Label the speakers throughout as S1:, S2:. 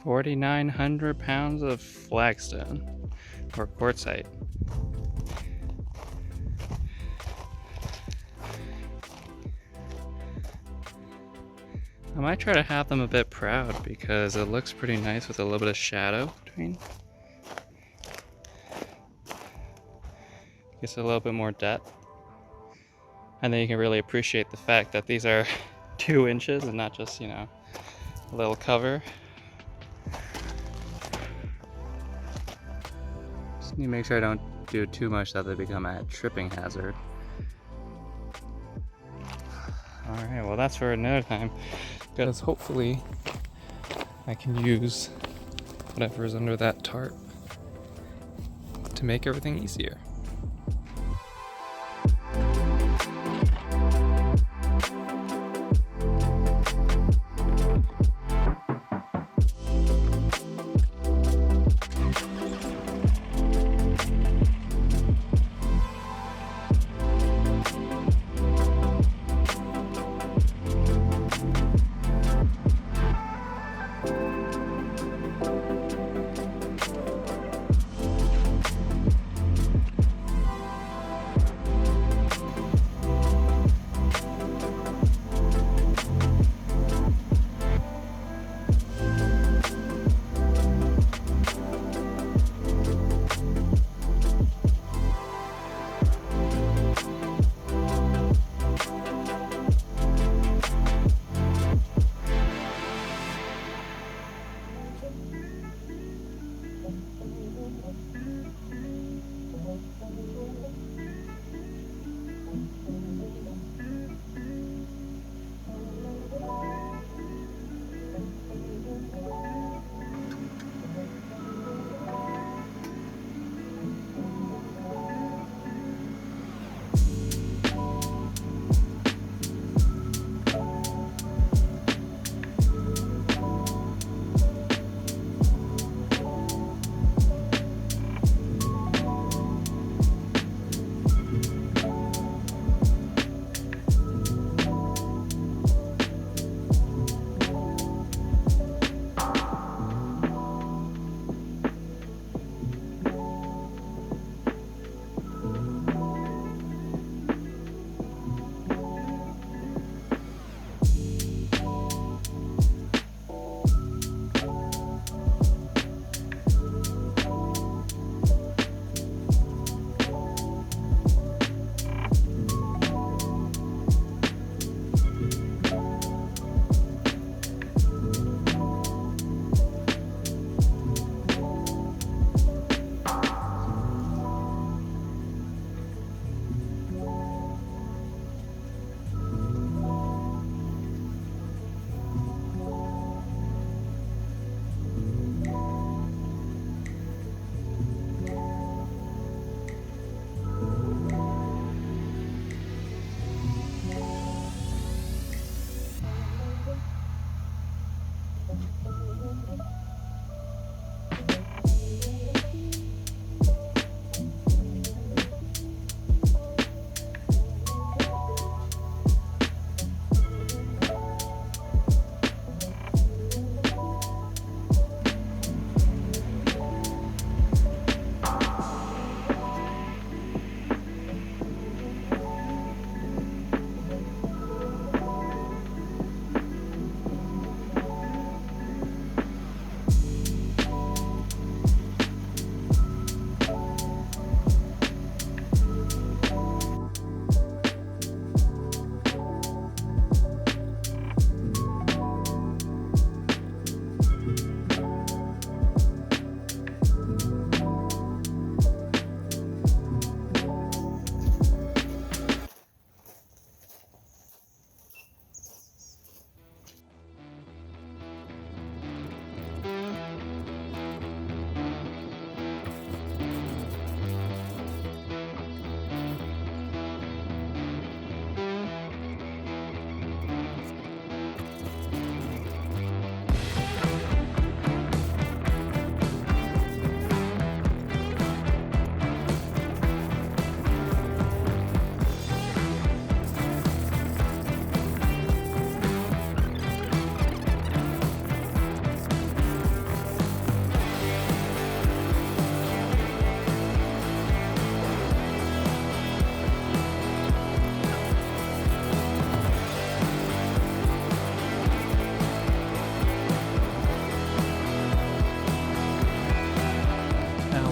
S1: £4,900 of flagstone or quartzite. I might try to have them a bit proud because it looks pretty nice with a little bit of shadow between. Gets a little bit more depth. And then you can really appreciate the fact that these are 2 inches and not just, you know, a little cover. Just need to make sure I don't do too much that they become a tripping hazard. Alright, well that's for another time. Because hopefully I can use whatever's under that tarp to make everything easier.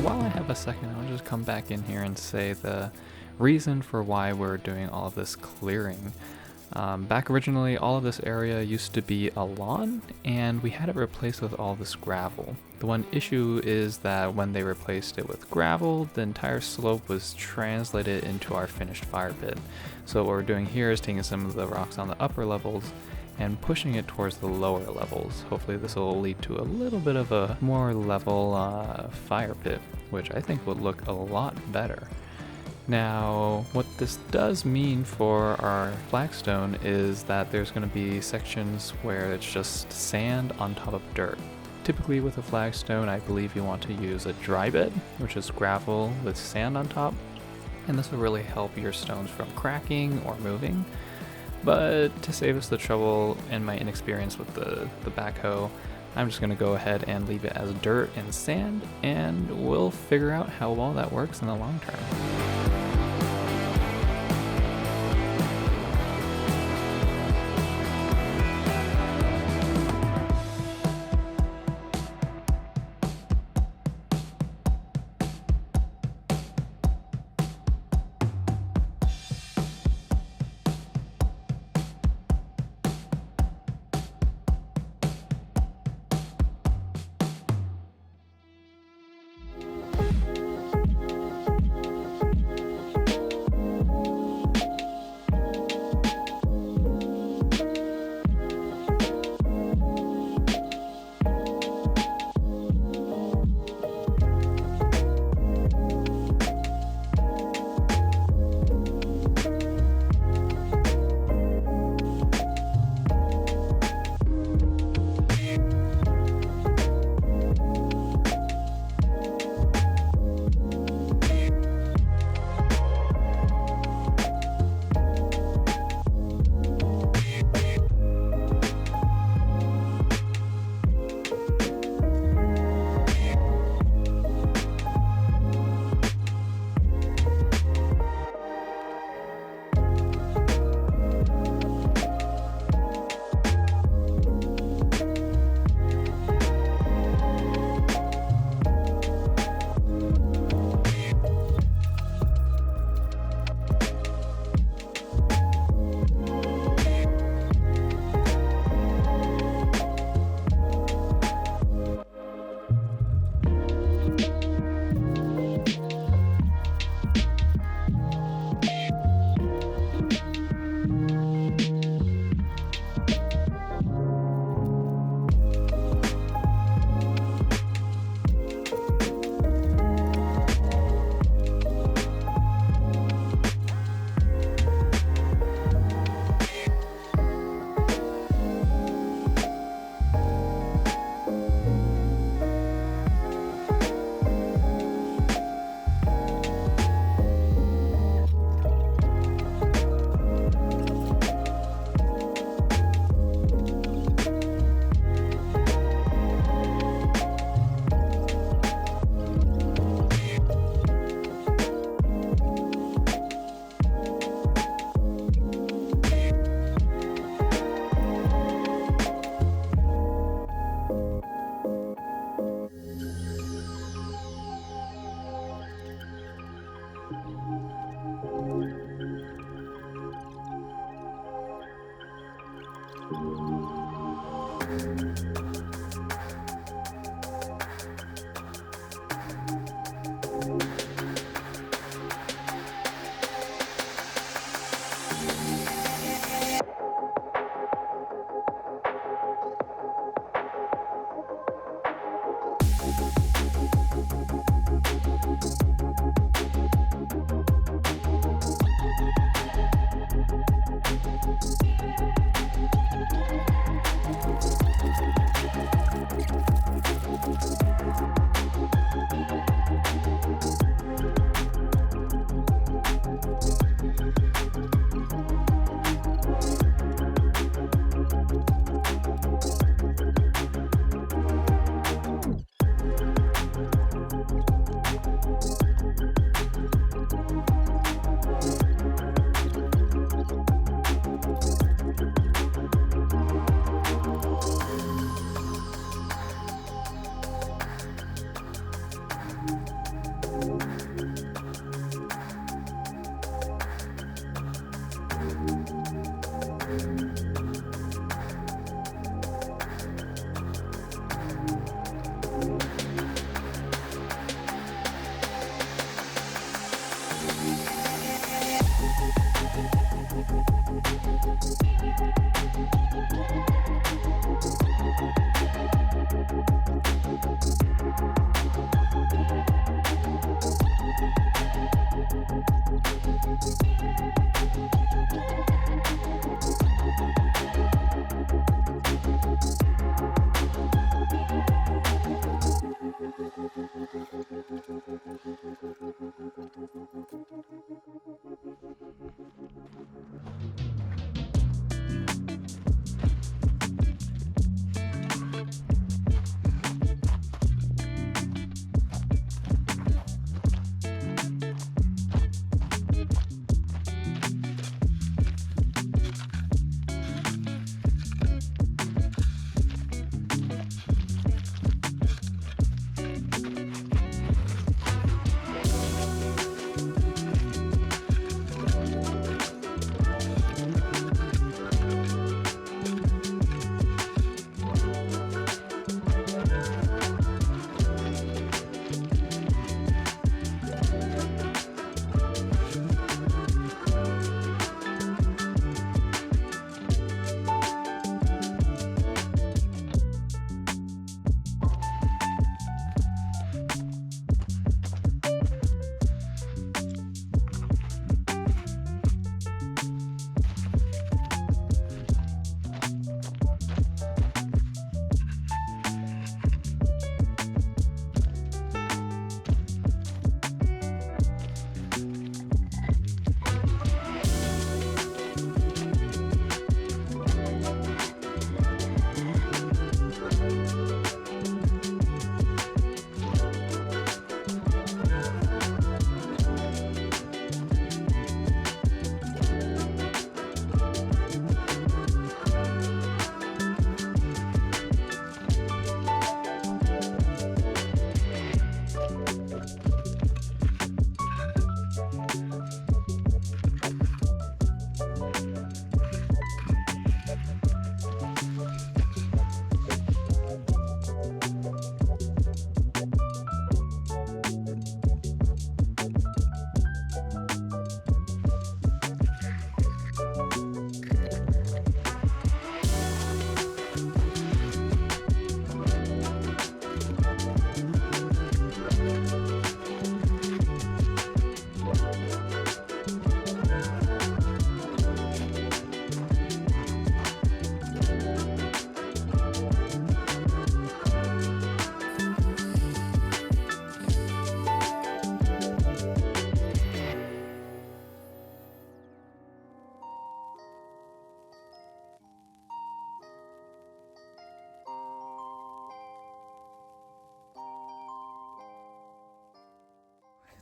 S2: while I have a second, I'll just come back in here and say the reason for why we're doing all of this clearing. Back originally, all of this area used to be a lawn, and we had it replaced with all this gravel. The one issue is that when they replaced it with gravel, the entire slope was translated into our finished fire pit. So what we're doing here is taking some of the rocks on the upper levels and pushing it towards the lower levels. Hopefully this will lead to a little bit of a more level fire pit, which I think would look a lot better. Now, what this does mean for our flagstone is that there's going to be sections where it's just sand on top of dirt. Typically with a flagstone, I believe you want to use a dry bed, which is gravel with sand on top, and this will really help your stones from cracking or moving. But to save us the trouble and my inexperience with the backhoe, I'm just going to go ahead and leave it as dirt and sand, and we'll figure out how well that works in the long term.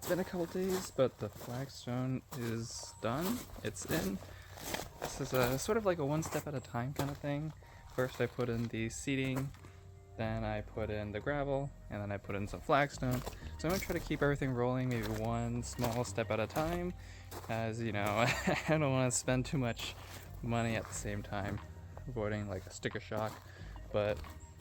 S1: It's been a couple days, but the flagstone is done. It's in. This is a sort of like a one step at a time kind of thing. First I put in the seating, then I put in the gravel, and then I put in some flagstone. So I'm gonna try to keep everything rolling, maybe one small step at a time, as you know, I don't want to spend too much money at the same time, avoiding like a sticker shock. But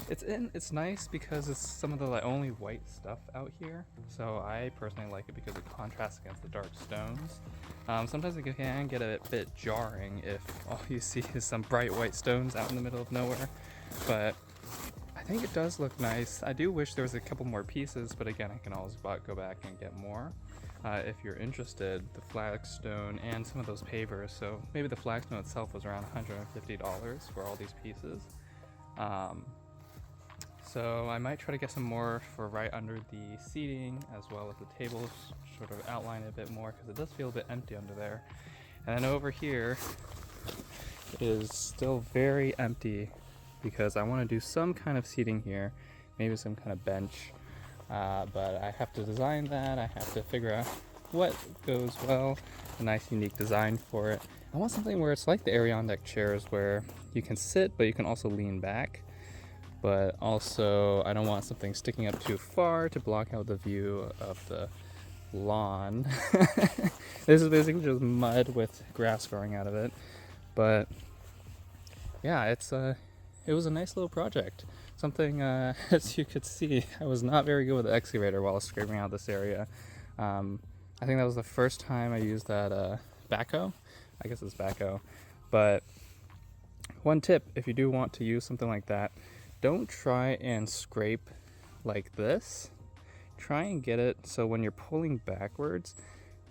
S1: it's nice because it's some of the like only white stuff out here. So I personally like it because it contrasts against the dark stones. Sometimes it can get a bit jarring if all you see is some bright white stones out in the middle of nowhere. But I think it does look nice. I do wish there was a couple more pieces, but again, I can always go back and get more. If you're interested, the flagstone and some of those pavers, so maybe the flagstone itself was around $150 for all these pieces. So I might try to get some more for right under the seating, as well as the tables, sort of outline it a bit more because it does feel a bit empty under there. And then over here is still very empty because I want to do some kind of seating here, maybe some kind of bench. But I have to design that. I have to figure out what goes well, a nice unique design for it. I want something where it's like the Adirondack chairs where you can sit, but you can also lean back. But also, I don't want something sticking up too far to block out the view of the lawn. This is basically just mud with grass growing out of it. But yeah, it was a nice little project. Something, as you could see, I was not very good with the excavator while scraping out this area. I think that was the first time I used that backhoe. I guess it's backhoe. But one tip, if you do want to use something like that, don't try and scrape like this. Try and get it so when you're pulling backwards,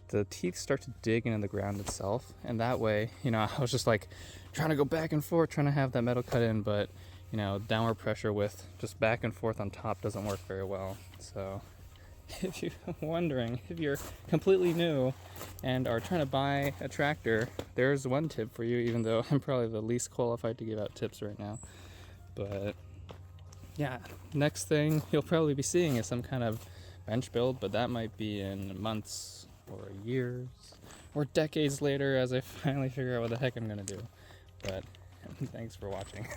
S1: the teeth start to dig into the ground itself. And that way, you know, I was just like trying to go back and forth, trying to have that metal cut in, but you know, downward pressure with just back and forth on top doesn't work very well. So if you're wondering, if you're completely new and are trying to buy a tractor, there's one tip for you, even though I'm probably the least qualified to give out tips right now. But yeah, next thing you'll probably be seeing is some kind of bench build, but that might be in months or years or decades later as I finally figure out what the heck I'm gonna do. But thanks for watching.